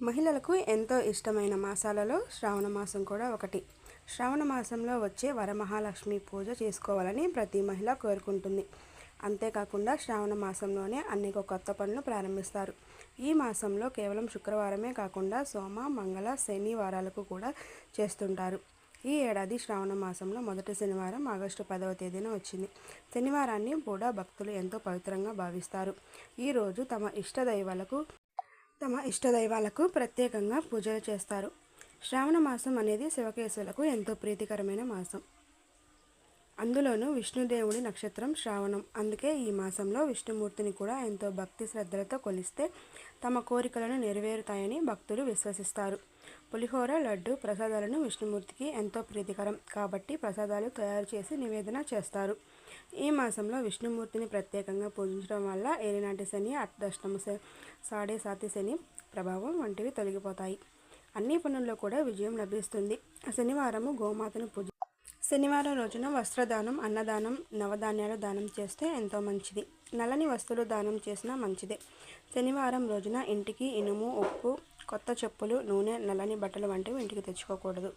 మహిళలకు ఎంతో ఇష్టమైన మాసాలలో శ్రావణ మాసం కూడా ఒకటి. శ్రావణ మాసంలో వచ్చే వరమహాలక్ష్మి పూజ చేసుకోవాలని ప్రతి మహిళ కోరుకుంటుంది. అంతేకాకుండా శ్రావణ మాసంలోనే అనేక కొత్త పనులు ప్రారంభిస్తారు. ఈ మాసంలో కేవలం శుక్రవారమే కాకుండా సోమ, మంగళ, శని వారాలకు కూడా చేస్తుంటారు. ఈ ఏడాది శ్రావణ మాసంలో మొదటి శనివారం ఆగస్టు 10వ తేదీన వచ్చింది. శనివారాన్ని కూడా భక్తులు ఎంతో పవిత్రంగా భావిస్తారు. ఈరోజు తమ ఇష్టదైవాలకు ప్రత్యేకంగా పూజలు చేస్తారు. శ్రావణ మాసం అనేది శివకేశవులకు ఎంతో ప్రీతికరమైన మాసం. అందులోనూ విష్ణుదేవుడి నక్షత్రం శ్రావణం. అందుకే ఈ మాసంలో విష్ణుమూర్తిని కూడా ఎంతో భక్తి శ్రద్ధలతో కొలిస్తే తమ కోరికలను నెరవేరుతాయని భక్తులు విశ్వసిస్తారు. పులిహోర, లడ్డు ప్రసాదాలను విష్ణుమూర్తికి ఎంతో ప్రీతికరం కాబట్టి ప్రసాదాలు తయారు చేసి నివేదన చేస్తారు. ఈ మాసంలో విష్ణుమూర్తిని ప్రత్యేకంగా పూజించడం వల్ల ఏలినాటి శని, అర్ధాష్టమ సాడే సాతి శని ప్రభావం వంటివి తొలగిపోతాయి. అన్ని పనుల్లో కూడా విజయం లభిస్తుంది. శనివారము గోమాతను శనివారం రోజున వస్త్రదానం, అన్నదానం, నవధాన్యాలు దానం చేస్తే ఎంతో మంచిది. నల్లని వస్తువులు దానం చేసినా మంచిదే. శనివారం రోజున ఇంటికి ఇనుము, ఉప్పు, కొత్త చెప్పులు, నూనె, నల్లని బట్టలు వంటివి ఇంటికి తెచ్చుకోకూడదు.